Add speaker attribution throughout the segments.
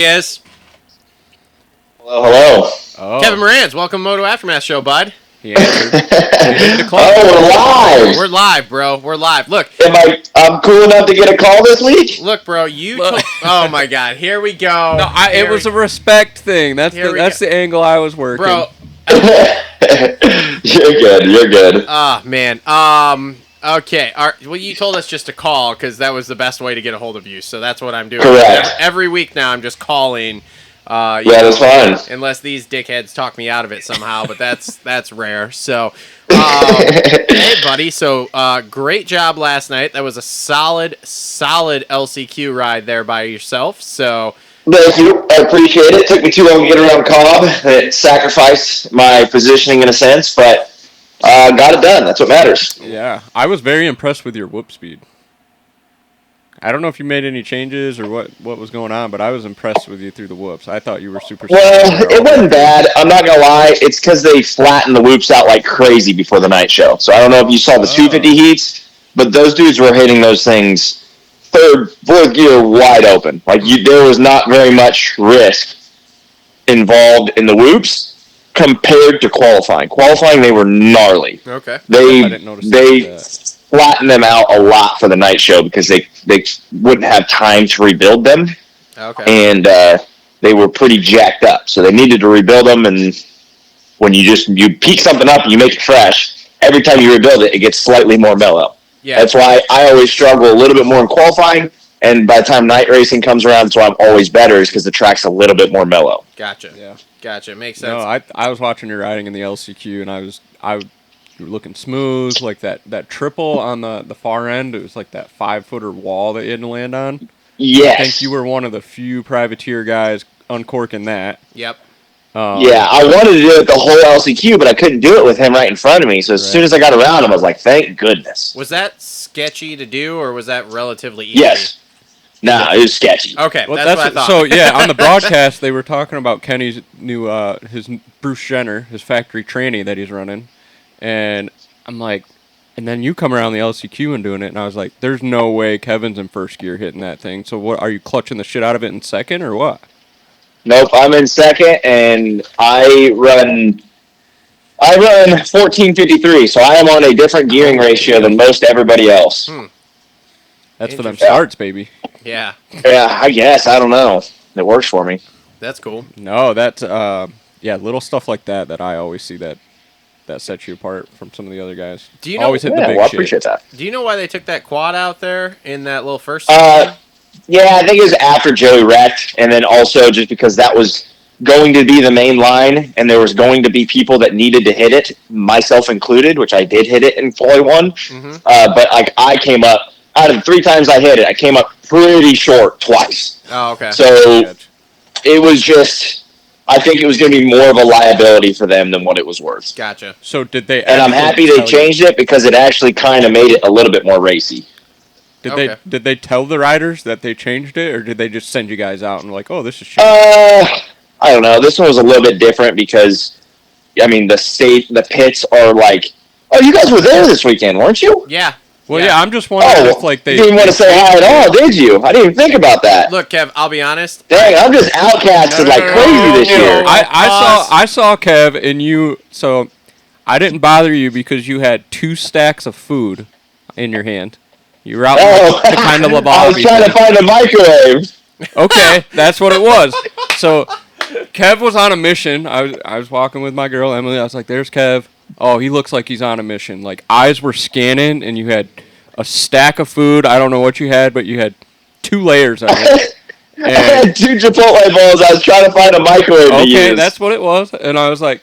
Speaker 1: Yes.
Speaker 2: Hello, hello.
Speaker 1: Oh. Kevin Moranz, welcome to Moto Aftermath Show, bud.
Speaker 2: He answered. Oh, we're live.
Speaker 1: We're live, bro. We're live. Look.
Speaker 2: I'm cool enough to get a call this week?
Speaker 1: Look, bro, oh, my God. Here we go.
Speaker 3: No, it was a respect thing. That's the angle I was working.
Speaker 1: Bro.
Speaker 2: You're good.
Speaker 1: Oh, man. Okay. Well, you told us just to call because that was the best way to get a hold of you. So that's what I'm doing.
Speaker 2: Correct.
Speaker 1: Every week now I'm just calling.
Speaker 2: That's fine.
Speaker 1: Unless these dickheads talk me out of it somehow, but that's rare. So, hey, buddy. So, great job last night. That was a solid LCQ ride there by yourself. So.
Speaker 2: Thank you. I appreciate it. It took me too long to get around Cobb. It sacrificed my positioning in a sense, but got it done. That's what matters.
Speaker 3: Yeah. I was very impressed with your whoop speed. I don't know if you made any changes or what was going on, but I was impressed with you through the whoops. I thought you were super.
Speaker 2: Well, it wasn't bad. I'm not going to lie. It's because they flattened the whoops out like crazy before the night show. So I don't know if you saw the 250 heats, but those dudes were hitting those things fourth gear wide open. Like there was not very much risk involved in the whoops compared to qualifying. Qualifying, they were gnarly.
Speaker 1: Okay.
Speaker 2: They flattened them out a lot for the night show because they wouldn't have time to rebuild them.
Speaker 1: Okay.
Speaker 2: And they were pretty jacked up, so they needed to rebuild them. And when you peak something up and you make it fresh, every time you rebuild it, it gets slightly more mellow.
Speaker 1: Yeah.
Speaker 2: That's why I always struggle a little bit more in qualifying, and by the time night racing comes around, that's why I'm always better, is because the track's a little bit more mellow.
Speaker 1: Gotcha.
Speaker 3: Yeah.
Speaker 1: Gotcha. Makes sense.
Speaker 3: No, I was watching your riding in the LCQ, and you were looking smooth, like that triple on the far end. It was like that 5-footer wall that you had to land on.
Speaker 2: Yes.
Speaker 3: I think you were one of the few privateer guys uncorking that.
Speaker 1: Yep.
Speaker 2: Yeah, I wanted to do it the whole LCQ, but I couldn't do it with him right in front of me. So as soon as I got around him, I was like, thank goodness.
Speaker 1: Was that sketchy to do, or was that relatively easy?
Speaker 2: Yes. No, it was sketchy.
Speaker 1: Okay, well, that's what I thought.
Speaker 3: So, yeah, on the broadcast, they were talking about Kenny's new, his Bruce Jenner, his factory tranny that he's running. And I'm like, and then you come around the LCQ and doing it, and I was like, there's no way Kevin's in first gear hitting that thing. So what, are you clutching the shit out of it in second, or what?
Speaker 2: Nope, I'm in second, and I run 1453, so I am on a different gearing ratio than most everybody else.
Speaker 3: That's for them starts, baby.
Speaker 1: Yeah.
Speaker 2: Yeah, I guess. I don't know. It works for me.
Speaker 1: That's cool.
Speaker 3: No, that's little stuff like that I always see that sets you apart from some of the other guys.
Speaker 1: Do you know?
Speaker 3: Always hit the big
Speaker 2: I
Speaker 3: shit.
Speaker 2: appreciate that.
Speaker 1: Do you know why they took that quad out there in that little first?
Speaker 2: Yeah, I think it was after Joey wrecked, and then also just because that was going to be the main line, and there was going to be people that needed to hit it, myself included, which I did hit it in Floyd 1.
Speaker 1: Mm-hmm.
Speaker 2: But like I came up, out of the 3 times I hit it, I came up pretty short twice.
Speaker 1: Oh, okay.
Speaker 2: So it was just, I think it was going to be more of a liability for them than what it was worth.
Speaker 1: Gotcha.
Speaker 3: So did they?
Speaker 2: And I'm happy they changed it because it actually kind of made it a little bit more racy.
Speaker 3: Did they tell the riders that they changed it, or did they just send you guys out and like, oh, this is changed?
Speaker 2: I don't know. This one was a little bit different because, I mean, the pits are like, oh, you guys were there this weekend, weren't you?
Speaker 1: Yeah.
Speaker 3: Well, yeah, I'm just wondering if like
Speaker 2: you didn't want to say hi at all, did you? I didn't even think about that.
Speaker 1: Look, Kev, I'll be honest.
Speaker 2: Dang, I'm just outcasted like crazy this year.
Speaker 3: I saw Kev and you, so I didn't bother you because you had 2 stacks of food in your hand. You were out to kind of
Speaker 2: I was trying to find a microwave.
Speaker 3: Okay, that's what it was. So Kev was on a mission. I was walking with my girl Emily. I was like, "There's Kev. Oh, he looks like he's on a mission." Like eyes were scanning, and you had a stack of food. I don't know what you had, but you had 2 layers of it.
Speaker 2: I had 2 Chipotle bowls. I was trying to find a microwave to use.
Speaker 3: Okay, that's what it was. And I was like,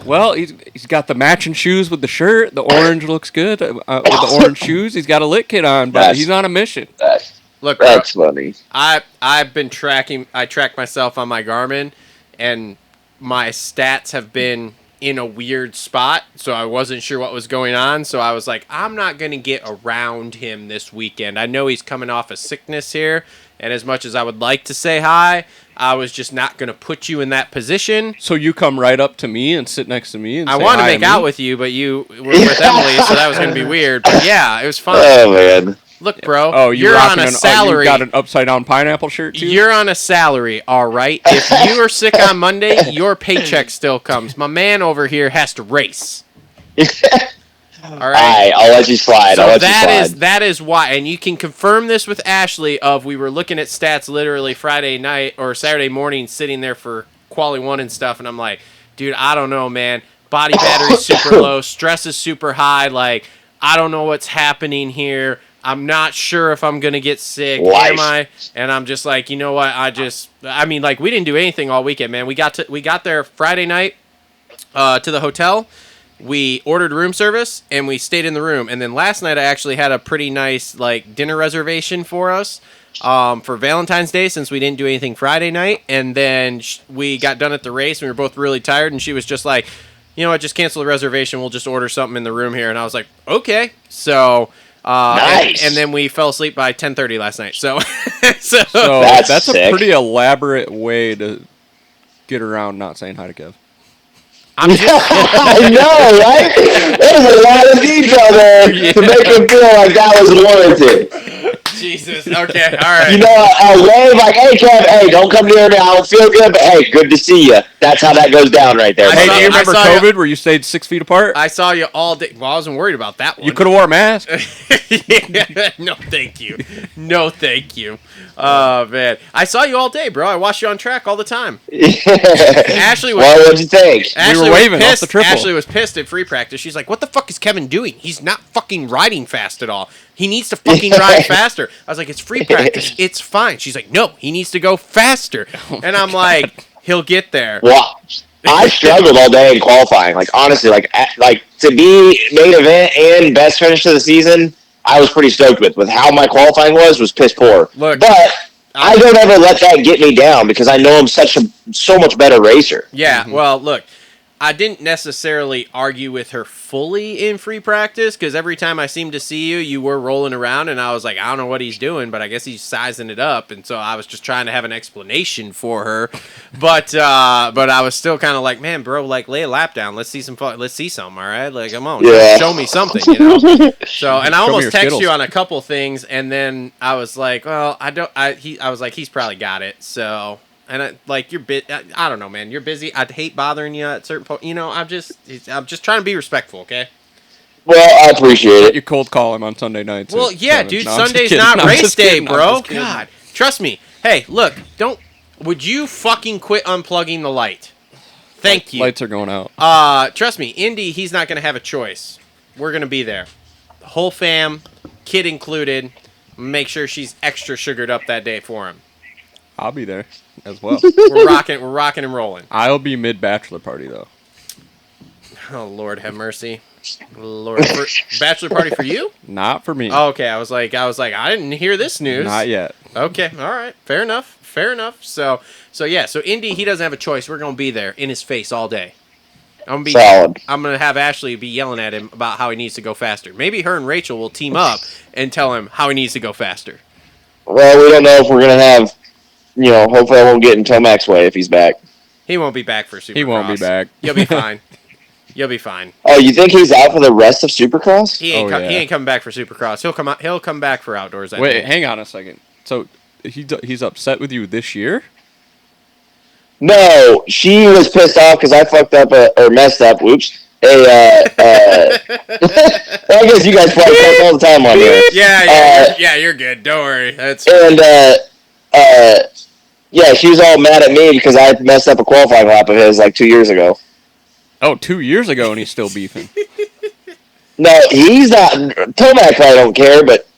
Speaker 3: well, he's got the matching shoes with the shirt. The orange looks good with the orange shoes. He's got a lit kit on, but he's on a mission.
Speaker 1: Look,
Speaker 2: that's funny.
Speaker 1: I've been tracking. I track myself on my Garmin, and my stats have been in a weird spot, so I wasn't sure what was going on. So I was like, I'm not going to get around him this weekend. I know he's coming off a sickness here, and as much as I would like to say hi, I was just not going to put you in that position.
Speaker 3: So you come right up to me and sit next to me and
Speaker 1: I
Speaker 3: say
Speaker 1: want to
Speaker 3: hi
Speaker 1: make out with you, but you were with Emily, so that was going to be weird. But yeah, it was fun.
Speaker 2: Oh, man.
Speaker 1: Look, bro.
Speaker 3: Oh,
Speaker 1: you're on a salary.
Speaker 3: You got an upside down pineapple shirt too.
Speaker 1: You're on a salary, all right. If you are sick on Monday, your paycheck still comes. My man over here has to race. All right,
Speaker 2: I'll let you slide.
Speaker 1: So
Speaker 2: I'll let you slide.
Speaker 1: that is why, and you can confirm this with Ashley. We were looking at stats literally Friday night or Saturday morning, sitting there for quali 1 and stuff, and I'm like, dude, I don't know, man. Body battery's super low, stress is super high. Like, I don't know what's happening here. I'm not sure if I'm gonna get sick. Am I? And I'm just like, you know what? I mean, like, we didn't do anything all weekend, man. We got there Friday night to the hotel. We ordered room service and we stayed in the room. And then last night I actually had a pretty nice like dinner reservation for us for Valentine's Day, since we didn't do anything Friday night. And then we got done at the race and we were both really tired. And she was just like, you know what? Just cancel the reservation. We'll just order something in the room here. And I was like, okay. So.
Speaker 2: Nice.
Speaker 1: And then we fell asleep by 10:30 last night. So
Speaker 2: that's
Speaker 3: a pretty elaborate way to get around not saying hi to Kev.
Speaker 2: I know, right? There's a lot of detail there to make him feel like that was warranted.
Speaker 1: Jesus. Okay. All right.
Speaker 2: You know, I'll wave like, hey, Kev, hey, don't come near me. I don't feel good, but hey, good to see you. That's how that goes down right there.
Speaker 3: Hey, do you remember COVID where you stayed 6 feet apart?
Speaker 1: I saw you all day. Well, I wasn't worried about that one.
Speaker 3: You could have wore a mask.
Speaker 1: Yeah. No, thank you. No, thank you. Oh, man. I saw you all day, bro. I watched you on track all the time. Ashley was...
Speaker 2: Well, what'd you think?
Speaker 3: We were waving off the triple.
Speaker 1: Ashley was pissed at free practice. She's like, what the fuck is Kevin doing? He's not fucking riding fast at all. He needs to fucking ride faster. I was like, it's free practice. It's fine. She's like, no, he needs to go faster. And I'm like, he'll get there.
Speaker 2: Well, I struggled all day in qualifying. Like, honestly, like to be main event and best finish of the season, I was pretty stoked with how my qualifying was piss poor.
Speaker 1: Look,
Speaker 2: but I don't ever let that get me down because I know I'm so much better racer.
Speaker 1: Yeah, well, look, I didn't necessarily argue with her fully in free practice because every time I seemed to see you, you were rolling around, and I was like, I don't know what he's doing, but I guess he's sizing it up, and so I was just trying to have an explanation for her, but I was still kind of like, man, bro, like, lay a lap down, let's see something, all right, like, come on, show me something, you know. So, and I almost texted you on a couple things, and then I was like, well, I was like, he's probably got it, so. And you're I don't know, man. You're busy. I'd hate bothering you at certain point. You know, I'm just trying to be respectful, okay?
Speaker 2: Well, I appreciate it.
Speaker 3: You cold call him on Sunday nights.
Speaker 1: Well, yeah, dude. Sunday's not race day, bro. God, trust me. Hey, look, would you fucking quit unplugging the light? Thank you.
Speaker 3: Lights are going out.
Speaker 1: Trust me, Indy, he's not gonna have a choice. We're gonna be there, the whole fam, kid included. Make sure she's extra sugared up that day for him.
Speaker 3: I'll be there as well.
Speaker 1: We're rocking and rolling.
Speaker 3: I'll be mid-bachelor party, though.
Speaker 1: Oh, Lord have mercy. Lord. Bachelor party for you?
Speaker 3: Not for me.
Speaker 1: Oh, okay, I was like, I didn't hear this news.
Speaker 3: Not yet.
Speaker 1: Okay, all right. Fair enough. So Indy, he doesn't have a choice. We're going to be there in his face all day.
Speaker 2: Solid.
Speaker 1: I'm going to have Ashley be yelling at him about how he needs to go faster. Maybe her and Rachel will team up and tell him how he needs to go faster.
Speaker 2: Well, we don't know if we're going to have... You know, hopefully I won't get in Tomac's way if he's back.
Speaker 1: He won't be back for Supercross.
Speaker 3: He won't be back.
Speaker 1: You'll be fine. You'll be fine.
Speaker 2: Oh, you think he's out for the rest of Supercross?
Speaker 1: He ain't coming back for Supercross. He'll come back for outdoors.
Speaker 3: Wait, hang on a second. So he's upset with you this year?
Speaker 2: No, she was pissed off because I fucked up or messed up. Whoops. I guess you guys play all the time on here.
Speaker 1: Yeah, you're good. Don't worry.
Speaker 2: Yeah, she was all mad at me because I messed up a qualifying lap of his like 2 years ago.
Speaker 3: Oh, 2 years ago, and he's still beefing.
Speaker 2: No, he's not. Tomac probably don't care, but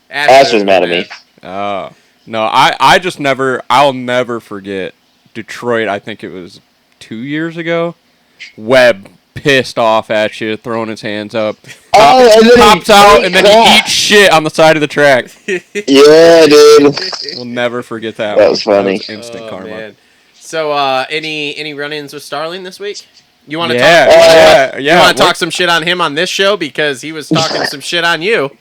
Speaker 2: Ash was mad at me.
Speaker 3: Oh. No, I'll never forget Detroit. I think it was 2 years ago. Webb pissed off at you, throwing his hands up. Pops out, and then he eats shit on the side of the track.
Speaker 2: Yeah, dude.
Speaker 3: We'll never forget that.
Speaker 2: That was funny.
Speaker 3: That was instant karma. Man.
Speaker 1: So, any run-ins with Starling this week? You want to
Speaker 3: talk?
Speaker 1: You want to talk some shit on him on this show because he was talking some shit on you.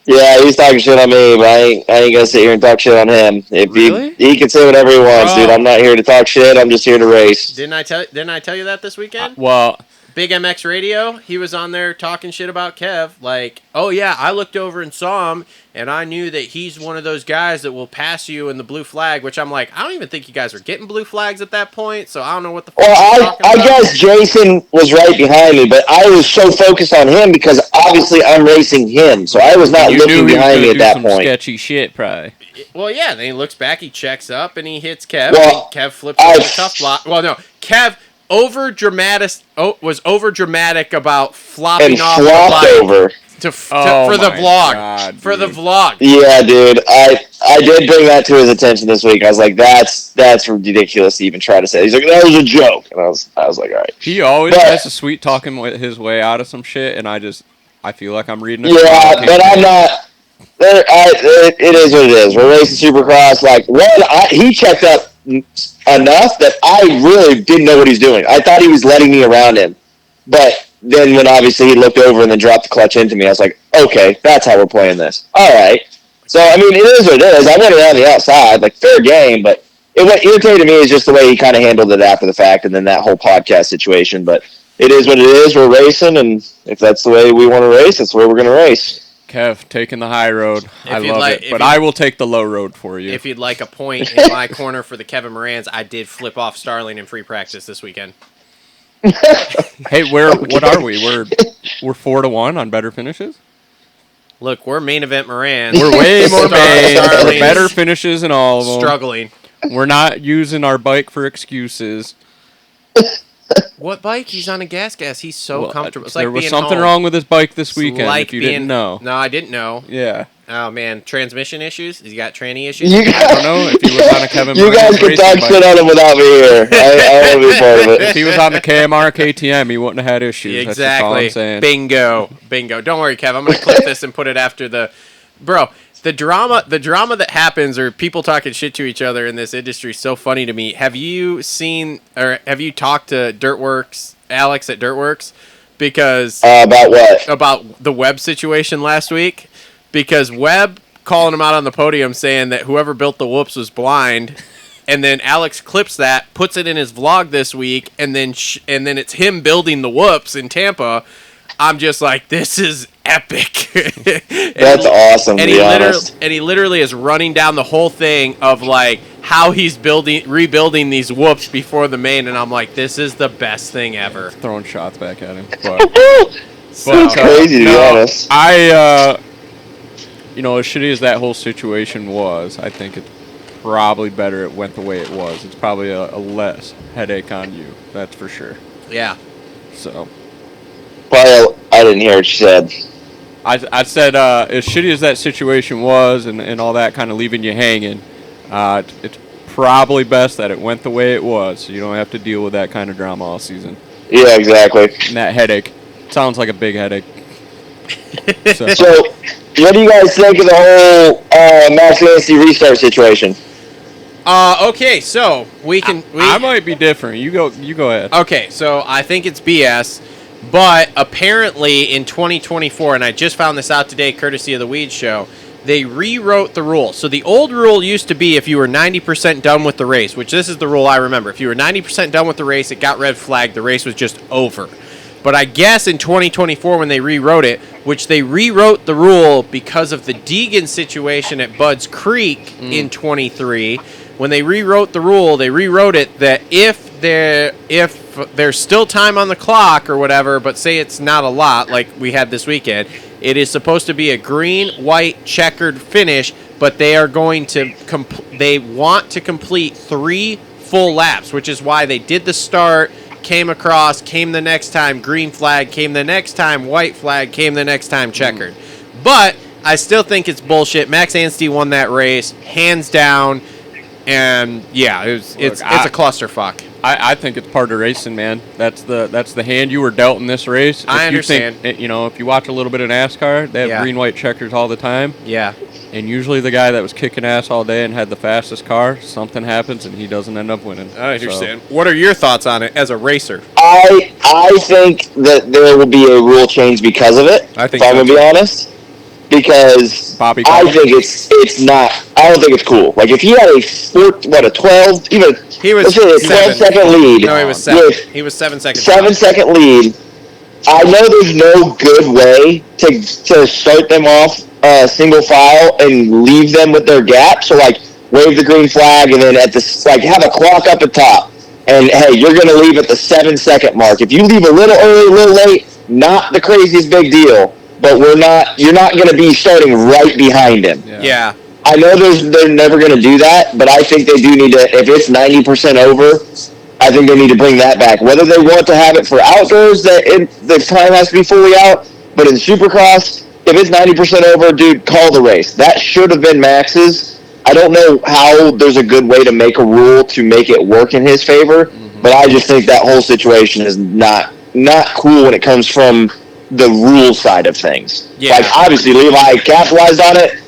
Speaker 2: Yeah, he's talking shit on me, but I ain't gonna sit here and talk shit on him. He can say whatever he wants, dude. I'm not here to talk shit. I'm just here to race.
Speaker 1: Didn't I tell you that this weekend?
Speaker 3: Well,
Speaker 1: Big MX Radio, he was on there talking shit about Kev. Like, oh yeah, I looked over and saw him, and I knew that he's one of those guys that will pass you in the blue flag, which I'm like, I don't even think you guys were getting blue flags at that point, so I don't know what the fuck you're talking
Speaker 2: I
Speaker 1: about.
Speaker 2: guess Jason was right behind me, but I was so focused on him because obviously I'm racing him, so I was not looking behind me at that point.
Speaker 3: Sketchy shit, probably.
Speaker 1: Well, yeah, then he looks back, he checks up, and he hits Kev,
Speaker 2: Well,
Speaker 1: and Kev flips over the tough block. Well, no, Kev was over dramatic about flopping
Speaker 2: And
Speaker 1: off
Speaker 2: flopped
Speaker 1: the bike
Speaker 2: over.
Speaker 1: for the vlog.
Speaker 3: God,
Speaker 1: for the
Speaker 3: dude.
Speaker 1: vlog.
Speaker 2: Yeah, dude. I did bring that to his attention this week. I was like, that's ridiculous to even try to say. He's like, that was a joke. And I was like, all right.
Speaker 3: He always has a sweet talking his way out of some shit, and I feel like I'm reading it.
Speaker 2: Yeah, but I'm not. It is what it is. We're racing Supercross. Like, he checked up enough that I really didn't know what he's doing. I thought he was letting me around him. But then when obviously he looked over and then dropped the clutch into me, I was like, okay, that's how we're playing this. All right. So, I mean, it is what it is. I went around the outside, like, fair game, but what irritated me is just the way he kind of handled it after the fact and then that whole podcast situation. But it is what it is. We're racing, and if that's the way we want to race, that's the way we're going to race.
Speaker 3: Kev, taking the high road. I love it. But I will take the low road for you.
Speaker 1: If you'd like a point in my corner for the Kevin Moranz, I did flip off Starling in free practice this weekend.
Speaker 3: Hey, what are we? We're 4-1 on better finishes?
Speaker 1: Look, we're main event Moranz.
Speaker 3: We're way more
Speaker 1: Starling's
Speaker 3: better finishes in all of them.
Speaker 1: struggling.
Speaker 3: We're not using our bike for excuses.
Speaker 1: What bike? He's on a gas. He's so comfortable. It's like
Speaker 3: there was
Speaker 1: being
Speaker 3: something
Speaker 1: home.
Speaker 3: wrong with his bike this
Speaker 1: It's
Speaker 3: weekend,
Speaker 1: like
Speaker 3: if you
Speaker 1: being-
Speaker 3: didn't know.
Speaker 1: No, I didn't know.
Speaker 3: Yeah.
Speaker 1: Oh, man. Transmission issues? Has he got tranny issues?
Speaker 2: You
Speaker 3: I don't know if he was on a Kevin
Speaker 2: You
Speaker 3: Moranz
Speaker 2: guys can
Speaker 3: racing
Speaker 2: talk
Speaker 3: bike.
Speaker 2: shit on him without me here. I want to be part of
Speaker 3: If
Speaker 2: it.
Speaker 3: he was on the KMR KTM, he wouldn't have had issues. That's just all I'm
Speaker 1: Exactly.
Speaker 3: saying.
Speaker 1: Bingo. Don't worry, Kev. I'm going to clip this and put it after the... Bro, the drama that happens or people talking shit to each other in this industry is so funny to me. Have you seen or have you talked to Dirtworks, Alex at Dirtworks? Because...
Speaker 2: About what?
Speaker 1: About the Webb situation last week. Because Webb calling him out on the podium saying that whoever built the whoops was blind, and then Alex clips that, puts it in his vlog this week, and then it's him building the whoops in Tampa. I'm just like, this is epic.
Speaker 2: That's awesome, to be honest.
Speaker 1: And he literally is running down the whole thing of like how he's rebuilding these whoops before the main, and I'm like, this is the best thing ever.
Speaker 3: Throwing shots back at him. But,
Speaker 2: It's crazy, to be honest.
Speaker 3: As shitty as that whole situation was, I think it's probably better it went the way it was. It's probably a less headache on you. That's for sure.
Speaker 1: Yeah.
Speaker 3: So.
Speaker 2: Well, I didn't hear what you said.
Speaker 3: I said, as shitty as that situation was and all that kind of leaving you hanging, it's probably best that it went the way it was, so you don't have to deal with that kind of drama all season.
Speaker 2: Yeah, exactly.
Speaker 3: And that headache. Sounds like a big headache.
Speaker 2: So, what do you guys think of the whole Max Fantasy restart situation?
Speaker 1: Okay, so
Speaker 3: I might be different. You go ahead.
Speaker 1: Okay, so I think it's BS, but apparently in 2024, and I just found this out today courtesy of the Weed Show, they rewrote the rule. So the old rule used to be if you were 90% done with the race, which this is the rule I remember. If you were 90% done with the race, it got red flagged, the race was just over. But I guess in 2024 when they rewrote it, which they rewrote the rule because of the Deegan situation at Budds Creek in 23, when they rewrote the rule, they rewrote it that if there's still time on the clock or whatever, but say it's not a lot like we had this weekend, it is supposed to be a green, white, checkered finish, but they are going to they want to complete 3 full laps, which is why they did the start, came across, came the next time, green flag, came the next time, white flag, came the next time, checkered. But I still think it's bullshit. Max Anstey won that race, hands down, and yeah, it's a clusterfuck.
Speaker 3: I think it's part of racing, man. That's the hand you were dealt in this race.
Speaker 1: I understand.
Speaker 3: If you watch a little bit of NASCAR, they have green, white checkers all the time.
Speaker 1: Yeah.
Speaker 3: And usually the guy that was kicking ass all day and had the fastest car, something happens and he doesn't end up winning.
Speaker 1: I understand. So. What are your thoughts on it as a racer?
Speaker 2: I think that there will be a rule change because of it.
Speaker 1: I think
Speaker 2: if I'm going to be honest. Because I think it's not. I don't think it's cool. Like if he had a 12, even
Speaker 1: he was
Speaker 2: let's say a 12-second lead.
Speaker 1: No, he was 7. He was 7 seconds.
Speaker 2: 7-second lead I know there's no good way to start them off single file and leave them with their gap. So like wave the green flag and then at the like have a clock up at top. And hey, you're going to leave at the 7-second mark. If you leave a little early, a little late, not the craziest big deal. But you're not going to be starting right behind him.
Speaker 1: Yeah.
Speaker 2: I know they're never going to do that, but I think they do need to. If it's 90% over, I think they need to bring that back. Whether they want to have it for outdoors, the time has to be fully out. But in Supercross, if it's 90% over, dude, call the race. That should have been Max's. I don't know how there's a good way to make a rule to make it work in his favor, but I just think that whole situation is not cool when it comes from the rule side of things.
Speaker 1: Yeah.
Speaker 2: Like, obviously, Levi capitalized on it.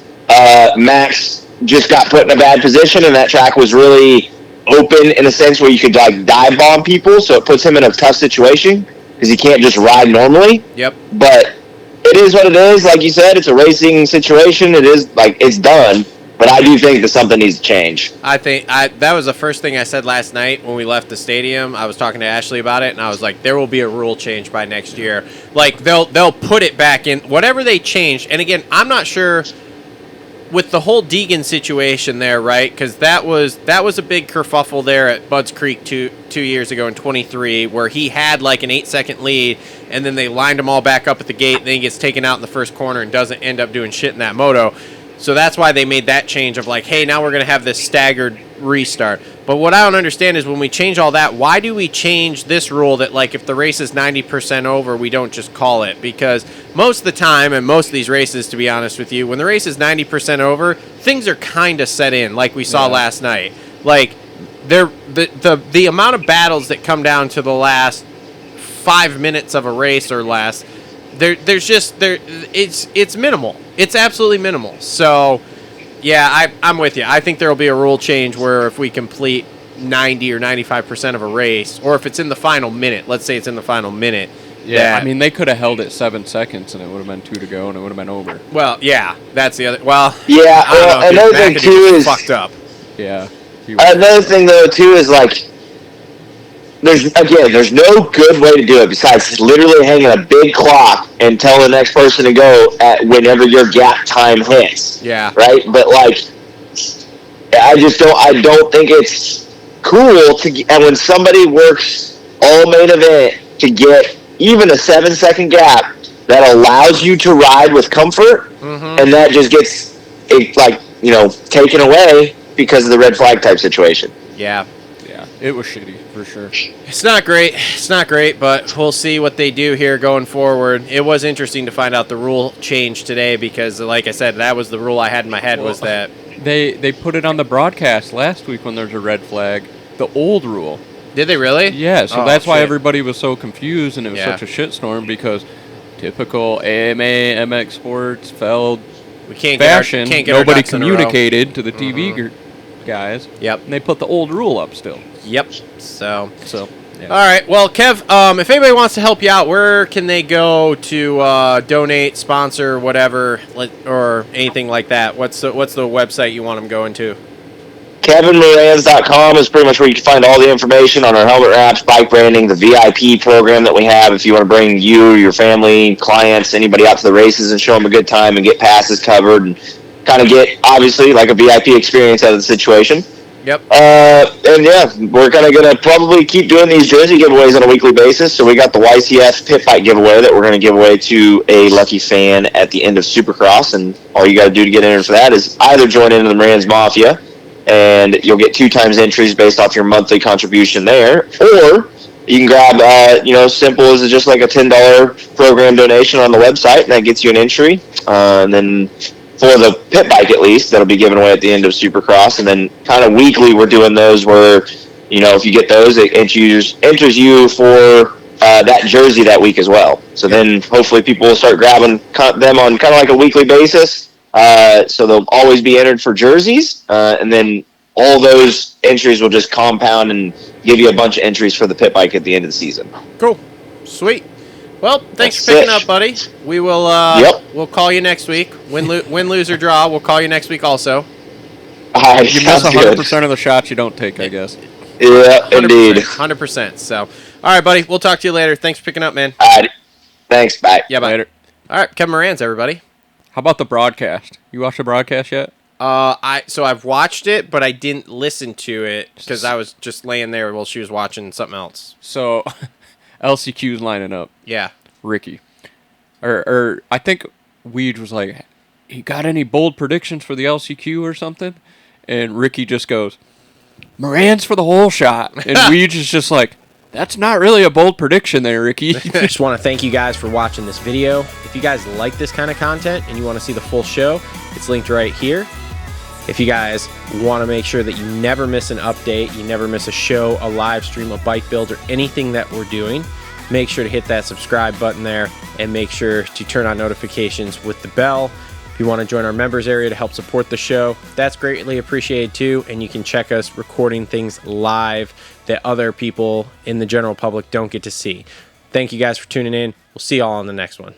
Speaker 2: Max just got put in a bad position, and that track was really open in a sense where you could like dive bomb people, so it puts him in a tough situation because he can't just ride normally.
Speaker 1: Yep.
Speaker 2: But it is what it is. Like you said, it's a racing situation. It is like it's done. But I do think that something needs to change.
Speaker 1: I think that was the first thing I said last night when we left the stadium. I was talking to Ashley about it, and I was like, there will be a rule change by next year. Like, they'll put it back in. Whatever they change, and again, I'm not sure with the whole Deegan situation there, right? Because that was a big kerfuffle there at Budds Creek two years ago in 23, where he had like an 8-second lead, and then they lined him all back up at the gate, and then he gets taken out in the first corner and doesn't end up doing shit in that moto. So that's why they made that change of like, hey, now we're going to have this staggered restart. But what I don't understand is when we change all that, why do we change this rule that like if the race is 90% over, we don't just call it? Because most of the time, and most of these races, to be honest with you, when the race is 90% over, things are kind of set in like we saw last night. Like the amount of battles that come down to the last 5 minutes of a race or less, it's minimal. It's absolutely minimal. So, yeah, I'm with you. I think there will be a rule change where if we complete 90 or 95% of a race, or if it's in the final minute, let's say it's in the final minute.
Speaker 3: Yeah, I mean, they could have held it 7 seconds, and it would have been 2 to go, and it would have been over.
Speaker 1: Well, yeah, that's the other. Well,
Speaker 2: yeah. Another thing too is
Speaker 1: fucked up.
Speaker 3: Yeah.
Speaker 2: Another thing though too is like. There's no good way to do it besides literally hanging a big clock and telling the next person to go at whenever your gap time hits.
Speaker 1: Yeah.
Speaker 2: Right? But like, I don't think it's cool and when somebody works all main event to get even a 7-second gap that allows you to ride with comfort, and that just gets taken away because of the red flag type situation.
Speaker 1: Yeah.
Speaker 3: It was shitty, for sure.
Speaker 1: It's not great, but we'll see what they do here going forward. It was interesting to find out the rule change today because, like I said, that was the rule I had in my head was that...
Speaker 3: They put it on the broadcast last week when there's a red flag, the old rule.
Speaker 1: Did they really?
Speaker 3: Yeah, so that's why everybody was so confused and it was such a shitstorm because typical AMA, MX Sports, Feld fashion, nobody communicated to the TV guys.
Speaker 1: Yep.
Speaker 3: And they put the old rule up still.
Speaker 1: Yep. So
Speaker 3: yeah.
Speaker 1: All right. Well, Kev, if anybody wants to help you out, where can they go to donate, sponsor, whatever, or anything like that? What's the website you want them going to?
Speaker 2: KevinMoranz.com is pretty much where you can find all the information on our helmet wraps, bike branding, the VIP program that we have. If you want to bring you, your family, clients, anybody out to the races and show them a good time and get passes covered and kind of get, obviously, like a VIP experience out of the situation.
Speaker 1: Yep.
Speaker 2: And yeah, we're kind of going to probably keep doing these jersey giveaways on a weekly basis. So we got the YCF pit bike giveaway that we're going to give away to a lucky fan at the end of Supercross. And all you got to do to get entered for that is either join into the Moranz Mafia, and you'll get 2 times entries based off your monthly contribution there, or you can grab, simple as just like a $10 program donation on the website, and that gets you an entry. And then for the pit bike, at least, that'll be given away at the end of Supercross. And then kind of weekly, we're doing those where, if you get those, it enters you for that jersey that week as well. So then hopefully people will start grabbing them on kind of like a weekly basis. So they'll always be entered for jerseys. And then all those entries will just compound and give you a bunch of entries for the pit bike at the end of the season.
Speaker 1: Cool. Sweet. Well, thanks for picking up, buddy. We will we'll call you next week. Win, lose, or draw, we'll call you next week also.
Speaker 3: You miss 100% of the shots you don't take, I guess.
Speaker 2: Yeah,
Speaker 1: 100%,
Speaker 2: indeed.
Speaker 1: 100%. So, all right, buddy. We'll talk to you later. Thanks for picking up, man.
Speaker 2: All right. Thanks. Bye.
Speaker 1: Yeah, bye.
Speaker 3: Later.
Speaker 1: All right, Kevin Moranz, everybody.
Speaker 3: How about the broadcast? You watched the broadcast yet?
Speaker 1: So I've watched it, but I didn't listen to it because I was just laying there while she was watching something else.
Speaker 3: So, LCQ's lining up.
Speaker 1: Yeah.
Speaker 3: Ricky. Or I think Weege was like, "You got any bold predictions for the LCQ or something?" And Ricky just goes, "Moranz for the whole shot." And Weege is just like, "That's not really a bold prediction there, Ricky."
Speaker 1: Just want to thank you guys for watching this video. If you guys like this kind of content and you want to see the full show, it's linked right here. If you guys want to make sure that you never miss an update, you never miss a show, a live stream, a bike build, or anything that we're doing, make sure to hit that subscribe button there and make sure to turn on notifications with the bell. If you want to join our members area to help support the show, that's greatly appreciated too, and you can check us recording things live that other people in the general public don't get to see. Thank you guys for tuning in. We'll see y'all on the next one.